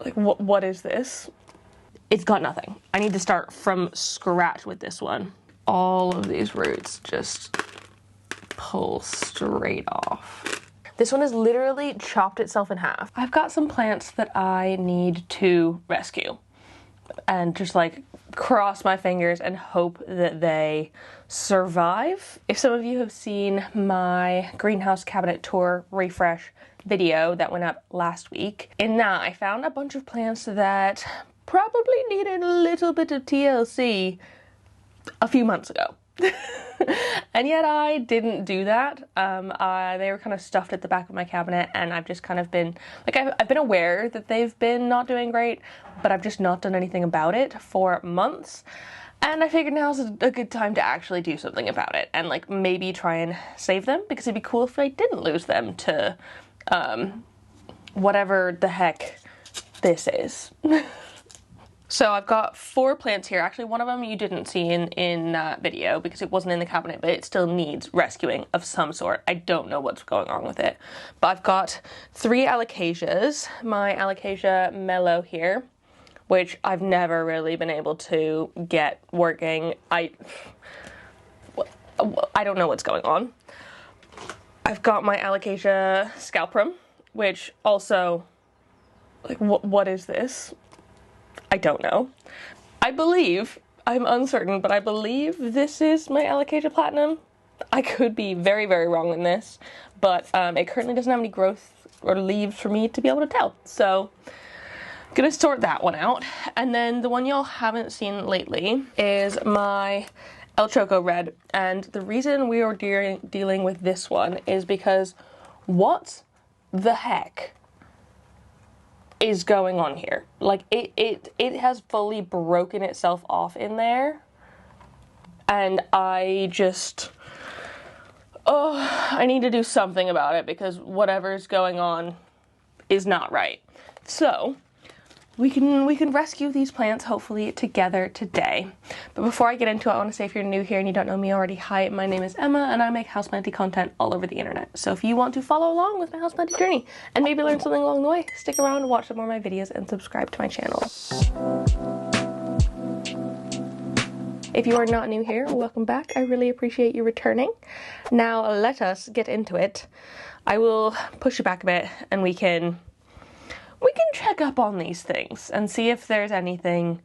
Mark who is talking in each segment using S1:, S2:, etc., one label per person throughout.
S1: Like, what is this? It's got nothing. I need to start from scratch with this one. All of these roots just pull straight off. This one has literally chopped itself in half. I've got some plants that I need to rescue and just like cross my fingers and hope that they survive. If some of you have seen my greenhouse cabinet tour refresh video that went up last week, in that I found a bunch of plants that probably needed a little bit of TLC a few months ago. And yet I didn't do that. They were kind of stuffed at the back of my cabinet, and I've just kind of been, like, I've been aware that they've been not doing great, but I've just not done anything about it for months. And I figured now's a good time to actually do something about it and like maybe try and save them, because it'd be cool if I didn't lose them to whatever the heck this is. So I've got 4 plants here. Actually, one of them you didn't see in that video because it wasn't in the cabinet, but it still needs rescuing of some sort. I don't know what's going on with it. But I've got 3 alocasias. My alocasia melo here, which I've never really been able to get working. I don't know what's going on. I've got my alocasia scalprum, which also, like, what is this? I don't know. I'm uncertain, but I believe this is my Alocasia platinum. I could be very, very wrong in this, but it currently doesn't have any growth or leaves for me to be able to tell. So I'm gonna sort that one out. And then the one y'all haven't seen lately is my Choco Red. And the reason we are dealing with this one is because what the heck is going on here? Like, it has fully broken itself off in there, and I need to do something about it because whatever's going on is not right. So we can rescue these plants hopefully together today. But before I get into it, I want to say, if you're new here and you don't know me already, hi, my name is Emma and I make houseplanty content all over the internet. So if you want to follow along with my houseplanty journey and maybe learn something along the way, stick around and watch some more of my videos and subscribe to my channel. If you are not new here, welcome back. I really appreciate you returning. Now let us get into it. I will push you back a bit and we can check up on these things and see if there's anything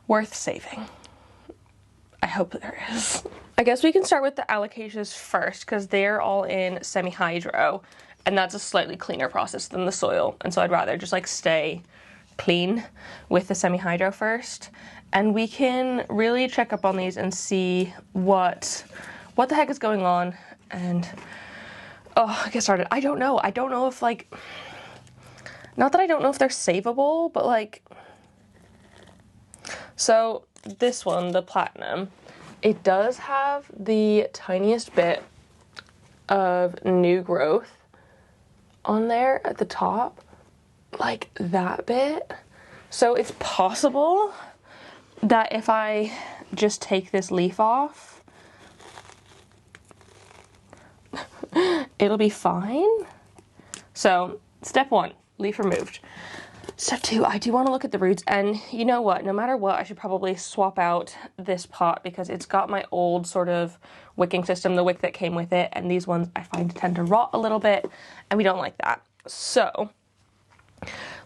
S1: worth saving. I hope there is. I guess we can start with the alocasias first because they're all in semi-hydro, and that's a slightly cleaner process than the soil, and so I'd rather just like stay clean with the semi-hydro first, and we can really check up on these and see what the heck is going on. And get started. I don't know if, like, not that I don't know if they're savable, but like, so this one, the platinum, it does have the tiniest bit of new growth on there at the top, like that bit. So it's possible that if I just take this leaf off, it'll be fine. So step 1. Leaf removed. Step 2, I do want to look at the roots, and you know what, no matter what, I should probably swap out this pot because it's got my old sort of wicking system, the wick that came with it, and these ones I find tend to rot a little bit, and we don't like that. So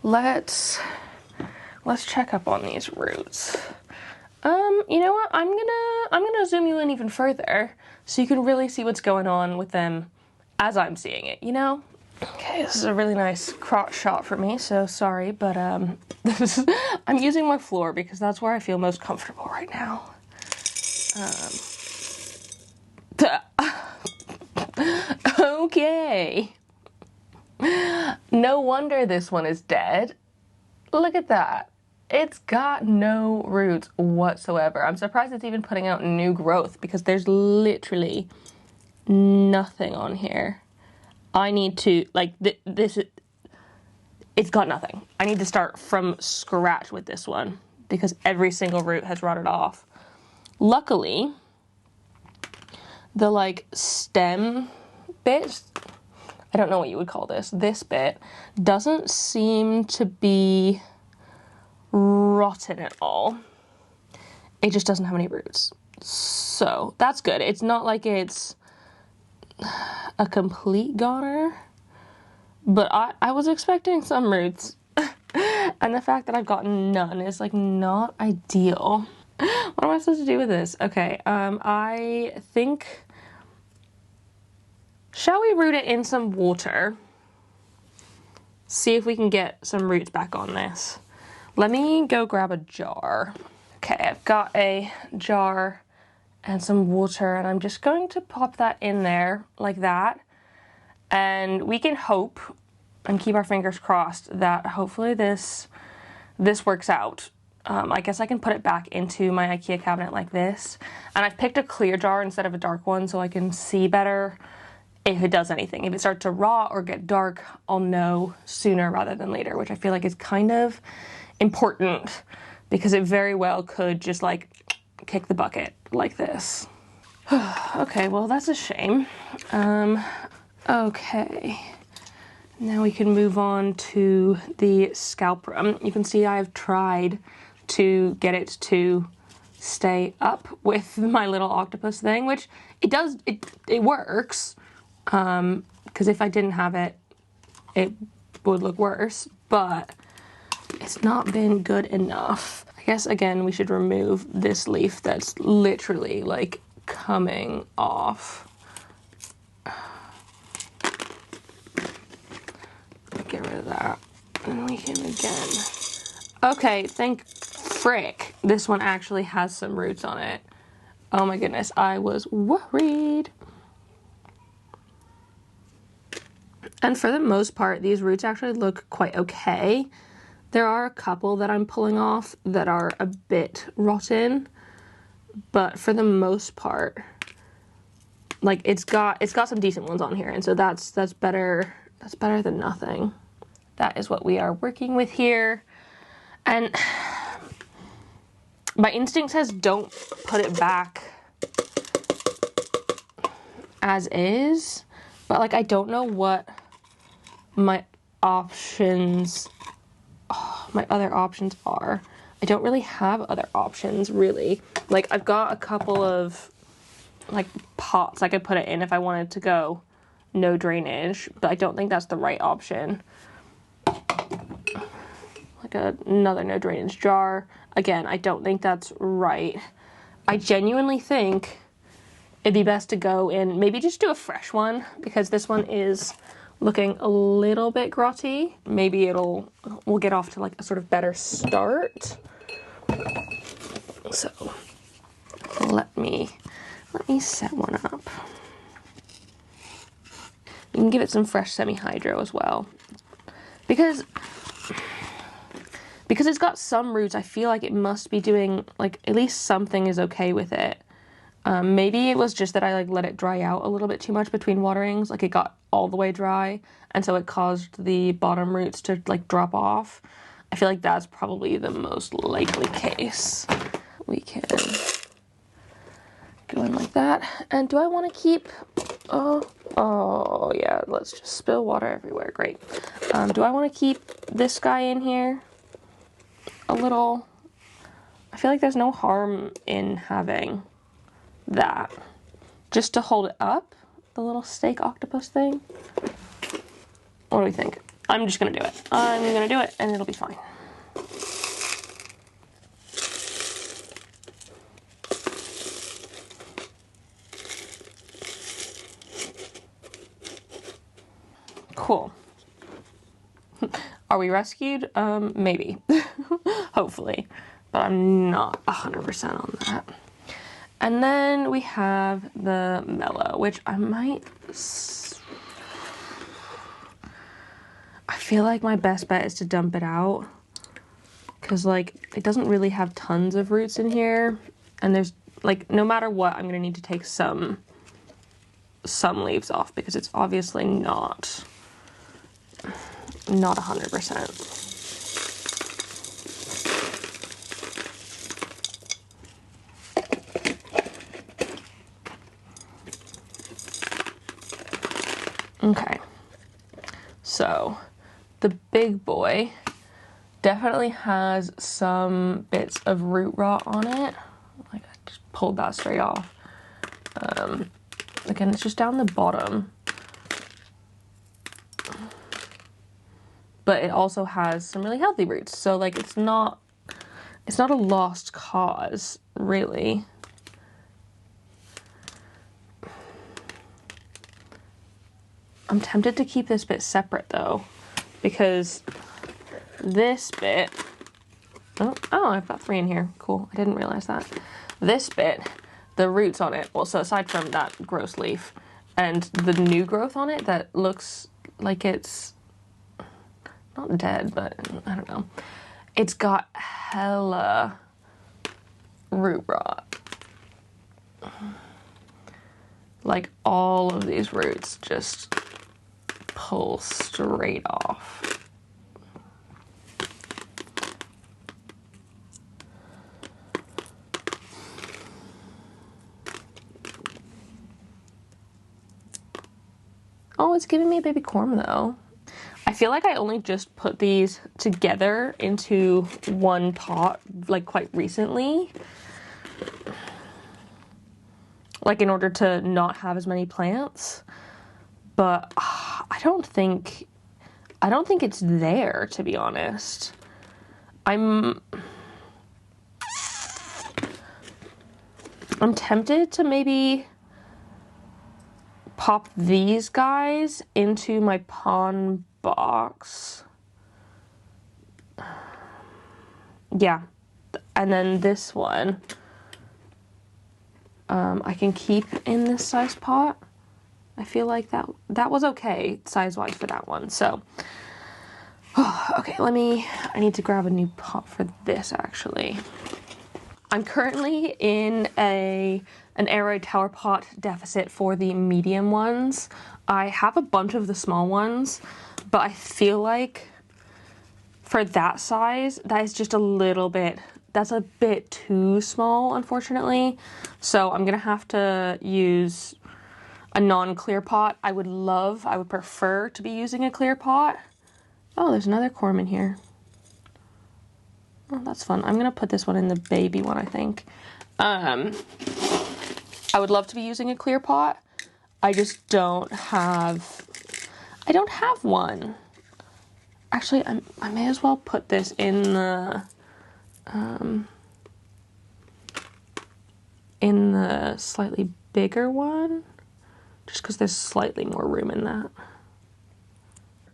S1: let's check up on these roots. You know what, I'm gonna zoom you in even further so you can really see what's going on with them as I'm seeing it, you know? Okay, this is a really nice crotch shot for me, so sorry, but I'm using my floor because that's where I feel most comfortable right now. Okay. No wonder this one is dead. Look at that. It's got no roots whatsoever. I'm surprised it's even putting out new growth because there's literally nothing on here. I need to, like, it's got nothing. I need to start from scratch with this one because every single root has rotted off. Luckily, the, like, stem bit, I don't know what you would call this bit, doesn't seem to be rotten at all. It just doesn't have any roots. So that's good. It's not like it's a complete goner, but I was expecting some roots. And the fact that I've gotten none is like not ideal. What am I supposed to do with this? Okay, I think, shall we root it in some water? See if we can get some roots back on this. Let me go grab a jar. Okay, I've got a jar and some water, and I'm just going to pop that in there like that. And we can hope and keep our fingers crossed that hopefully this works out. I guess I can put it back into my IKEA cabinet like this. And I've picked a clear jar instead of a dark one so I can see better if it does anything. If it starts to rot or get dark, I'll know sooner rather than later, which I feel like is kind of important because it very well could just like kick the bucket like this. Okay, well that's a shame. Okay, now we can move on to the scalprum. You can see I've tried to get it to stay up with my little octopus thing, which it does, it works. Because if I didn't have it, it would look worse, but it's not been good enough. I guess, again, we should remove this leaf that's literally, like, coming off. Get rid of that, and we can again. Okay, thank frick. This one actually has some roots on it. Oh my goodness, I was worried. And for the most part, these roots actually look quite okay. There are a couple that I'm pulling off that are a bit rotten, but for the most part, like it's got some decent ones on here, and so that's better. That's better than nothing. That is what we are working with here. And my instinct says don't put it back as is, but like I don't know what my options, my other options are. I don't really have other options really. Like I've got a couple of like pots I could put it in if I wanted to go no drainage, but I don't think that's the right option. Like another no drainage jar. Again, I don't think that's right. I genuinely think it'd be best to go in, maybe just do a fresh one, because this one is looking a little bit grotty. Maybe we'll get off to like a sort of better start. So let me set one up. You can give it some fresh semi-hydro as well. Because it's got some roots, I feel like it must be doing, like, at least something is okay with it. Maybe it was just that I, like, let it dry out a little bit too much between waterings. Like, it got all the way dry, and so it caused the bottom roots to, like, drop off. I feel like that's probably the most likely case. We can go in like that. And do I want to keep... Oh, yeah, let's just spill water everywhere. Great. Do I want to keep this guy in here? A little. I feel like there's no harm in having that. Just to hold it up, the little steak octopus thing. What do we think? I'm just gonna do it. I'm gonna do it and it'll be fine. Cool. Are we rescued? Maybe. Hopefully. But I'm not 100% on that. And then we have the melo, which I might... I feel like my best bet is to dump it out. Because, like, it doesn't really have tons of roots in here. And there's, like, no matter what, I'm going to need to take some leaves off. Because it's obviously not 100%. Okay, so the big boy definitely has some bits of root rot on it. Like I just pulled that straight off. Again, it's just down the bottom. But it also has some really healthy roots. So like it's not a lost cause, really. I'm tempted to keep this bit separate though, because this bit, oh, I've got 3 in here. Cool, I didn't realize that. This bit, the roots on it, well, so aside from that gross leaf and the new growth on it that looks like it's not dead, but I don't know. It's got hella root rot. Like all of these roots just pull straight off. Oh, it's giving me a baby corm though. I feel like I only just put these together into one pot like quite recently. Like in order to not have as many plants. But I don't think it's there, to be honest. I'm tempted to maybe pop these guys into my pond box. Yeah. And then this one I can keep in this size pot. I feel like that was okay size-wise for that one. So, okay, I need to grab a new pot for this actually. I'm currently in an aeroid tower pot deficit for the medium ones. I have a bunch of the small ones, but I feel like for that size, that is just that's a bit too small, unfortunately. So I'm gonna have to use a non-clear pot. I would prefer to be using a clear pot. Oh, there's another corm in here. Oh, that's fun. I'm gonna put this one in the baby one, I think. I would love to be using a clear pot. I just don't have one. Actually, I may as well put this in the slightly bigger one, just because there's slightly more room in that.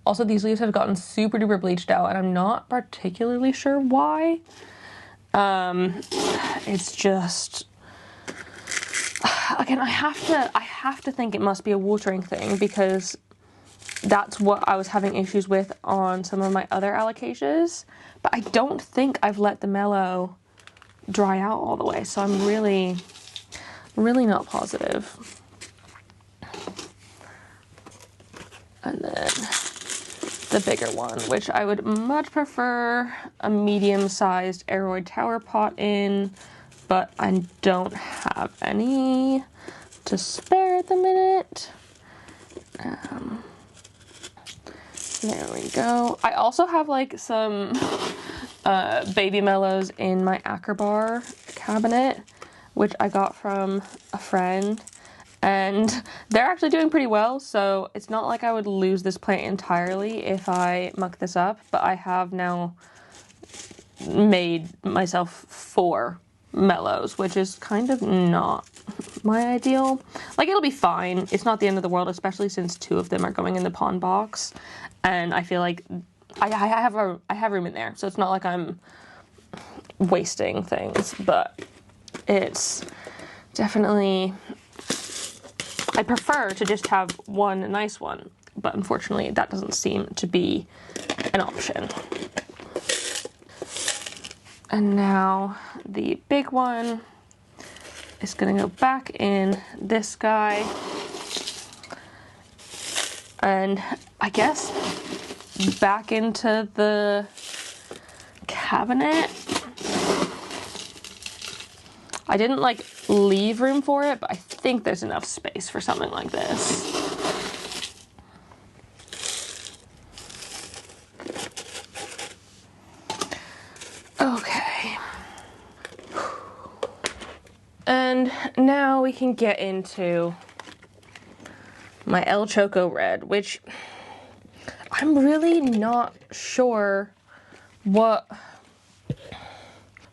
S1: Also, these leaves have gotten super duper bleached out, and I'm not particularly sure why. It's just, again, I have to think it must be a watering thing, because that's what I was having issues with on some of my other alocasias. But I don't think I've let the melo dry out all the way, so I'm really not positive. And then the bigger one, which I would much prefer a medium-sized aeroid tower pot in, but I don't have any to spare at the minute. There we go. I also have like some baby mellows in my acrobar cabinet, which I got from a friend. And they're actually doing pretty well, so it's not like I would lose this plant entirely if I muck this up, but I have now made myself 4 mellows, which is kind of not my ideal. Like, it'll be fine. It's not the end of the world, especially since 2 of them are going in the pond box, and I feel like I have room in there, so it's not like I'm wasting things, but it's definitely, I prefer to just have one nice one, but unfortunately that doesn't seem to be an option. And now the big one is gonna go back in this guy. And I guess back into the cabinet. I didn't like leave room for it, but I think there's enough space for something like this. Okay. And now we can get into my El Choco Red, which I'm really not sure what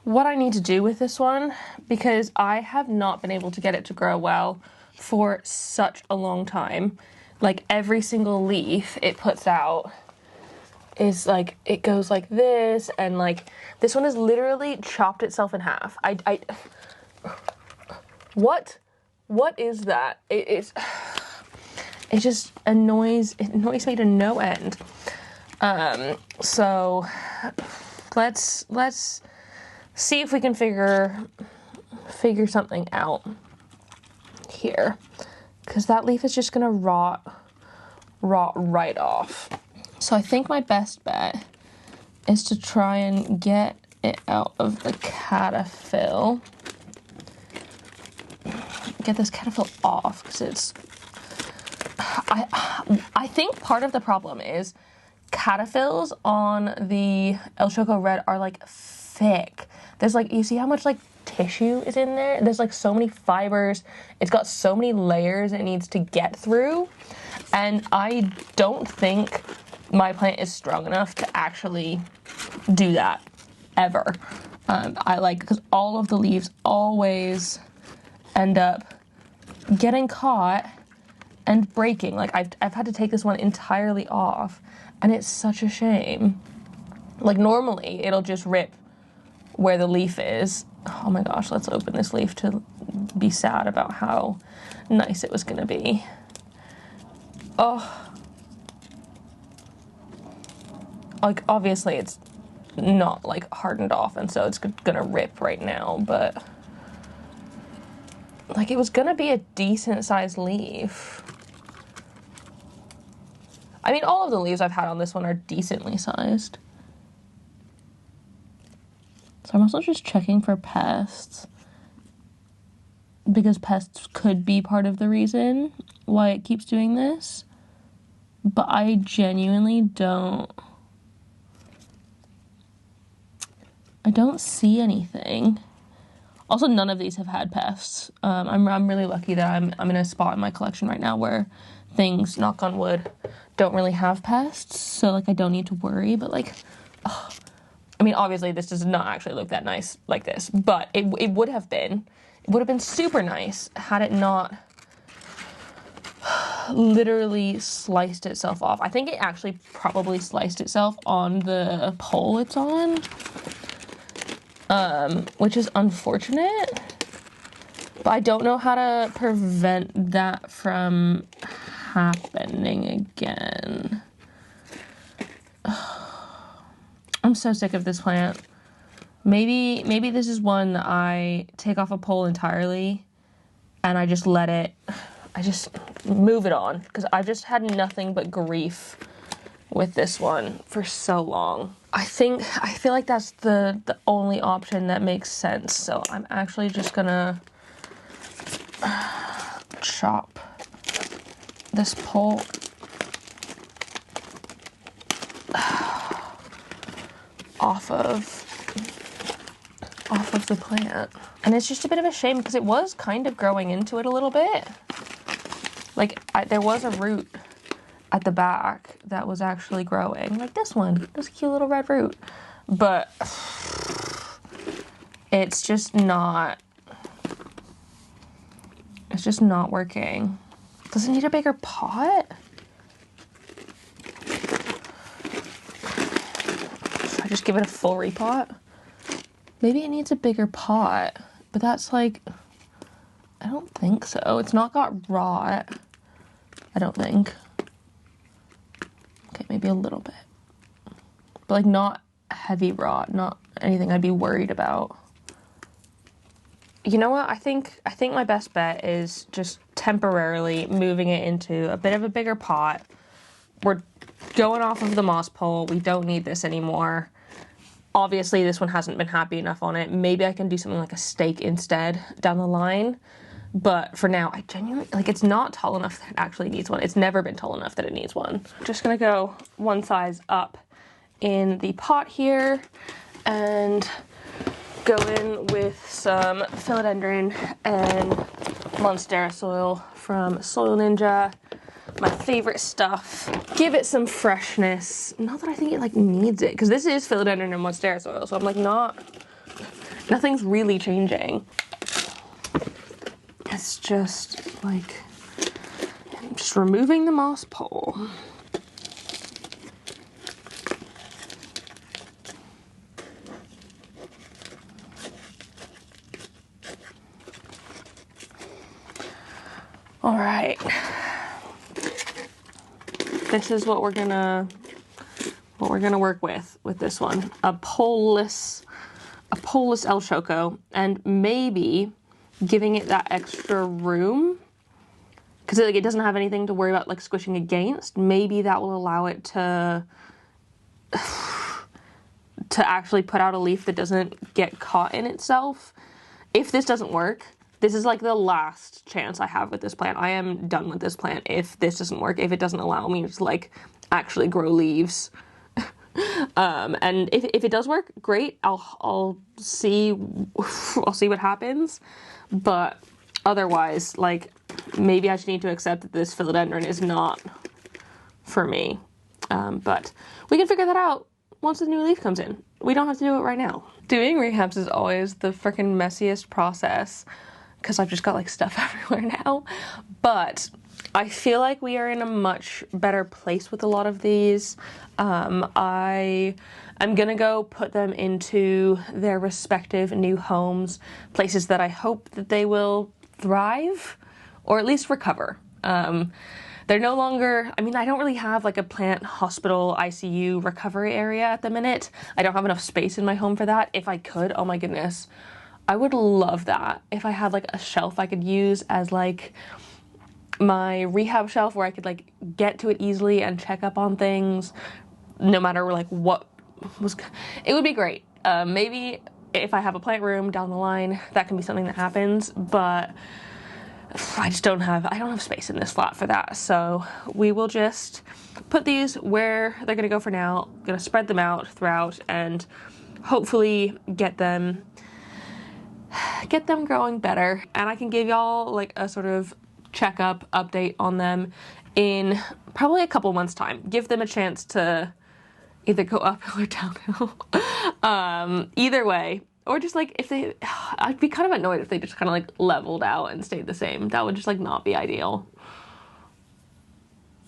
S1: I need to do with this one, because I have not been able to get it to grow well for such a long time. Like, every single leaf it puts out is like, it goes like this, and like, this one has literally chopped itself in half. What is that? It just annoys me to no end. So let's see if we can figure something out here, because that leaf is just gonna rot right off. So I think my best bet is to try and get it out of the cataphil. Get this cataphil off, because it's... I think part of the problem is cataphils on the El Choco Red are like thick. There's like, you see how much like tissue is in there? There's like so many fibers. It's got so many layers it needs to get through. And I don't think my plant is strong enough to actually do that ever. Because all of the leaves always end up getting caught and breaking. Like, I've had to take this one entirely off, and it's such a shame. Like, normally it'll just rip where the leaf is. Oh my gosh, let's open this leaf to be sad about how nice it was gonna be. Oh. Like, obviously it's not like hardened off, and so it's gonna rip right now, but like, it was gonna be a decent sized leaf. I mean, all of the leaves I've had on this one are decently sized. So I'm also just checking for pests, because pests could be part of the reason why it keeps doing this. But I genuinely don't see anything. Also, none of these have had pests. I'm really lucky that I'm in a spot in my collection right now where things, knock on wood, don't really have pests. So like, I don't need to worry. But like, oh, I mean, obviously this does not actually look that nice like this, but it would have been. It would have been super nice had it not literally sliced itself off. I think it actually probably sliced itself on the pole it's on, which is unfortunate. But I don't know how to prevent that from happening again. I'm so sick of this plant. Maybe this is one that I take off a pole entirely and I just move it on, because I've just had nothing but grief with this one for so long. I feel like that's the only option that makes sense. So I'm actually just gonna chop this pole off of the plant. And it's just a bit of a shame, because it was kind of growing into it a little bit. Like, there was a root at the back that was actually growing, like this one, this cute little red root. But it's just not working. Does it need a bigger pot? Should I just give it a full repot? Maybe it needs a bigger pot, but that's like, I don't think so. It's not got rot, I don't think. Okay, maybe a little bit. But like, not heavy rot, not anything I'd be worried about. You know what? I think my best bet is just temporarily moving it into a bit of a bigger pot. We're going off of the moss pole. We don't need this anymore. Obviously, this one hasn't been happy enough on it. Maybe I can do something like a stake instead down the line. But for now, I genuinely, like, it's not tall enough that it actually needs one. It's never been tall enough that it needs one. Just gonna go one size up in the pot here and and go in with some philodendron and Monstera soil from Soil Ninja. My favorite stuff. Give it some freshness. Not that I think it like needs it, because this is philodendron and Monstera soil, so I'm like nothing's really changing. It's just like, I'm just removing the moss pole. All right. This is what we're gonna work with this one. A poleless El Choco, and maybe giving it that extra room, because like it doesn't have anything to worry about like squishing against. Maybe that will allow it to actually put out a leaf that doesn't get caught in itself. If this doesn't work, this is like the last chance I have with this plant. I am done with this plant if this doesn't work, if it doesn't allow me to like actually grow leaves. And if it does work, great. I'll see what happens. But otherwise, like, maybe I just need to accept that this philodendron is not for me. But we can figure that out once the new leaf comes in. We don't have to do it right now. Doing rehabs is always the freaking messiest process, because I've just got like stuff everywhere now. But I feel like we are in a much better place with a lot of these. I'm gonna go put them into their respective new homes, places that I hope that they will thrive, or at least recover. They're no longer, I mean, I don't really have like a plant hospital ICU recovery area at the minute. I don't have enough space in my home for that. If I could, oh my goodness, I would love that. If I had like a shelf I could use as like my rehab shelf, where I could like get to it easily and check up on things, no matter like what was, it would be great. Maybe if I have a plant room down the line, that can be something that happens, but I don't have space in this flat for that. So we will just put these where they're gonna go for now. I'm gonna spread them out throughout and hopefully get them growing better. And I can give y'all like a sort of checkup update on them in probably a couple months time. Give them a chance to either go uphill or downhill. Either way. Or just like if they, I'd be kind of annoyed if they just kind of like leveled out and stayed the same. That would just like not be ideal.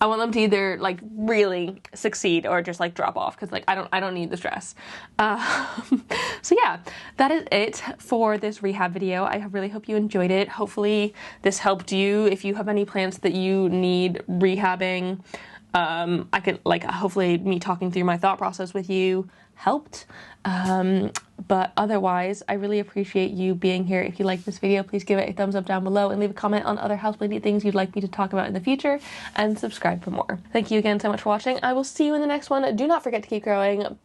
S1: I want them to either like really succeed or just like drop off, because like I don't need the stress. So yeah, that is it for this rehab video. I really hope you enjoyed it. Hopefully this helped you. If you have any plants that you need rehabbing, I could like, hopefully me talking through my thought process with you helped. But otherwise, I really appreciate you being here. If you like this video, please give it a thumbs up down below and leave a comment on other houseplanting things you'd like me to talk about in the future, and subscribe for more. Thank you again so much for watching. I will see you in the next one. Do not forget to keep growing.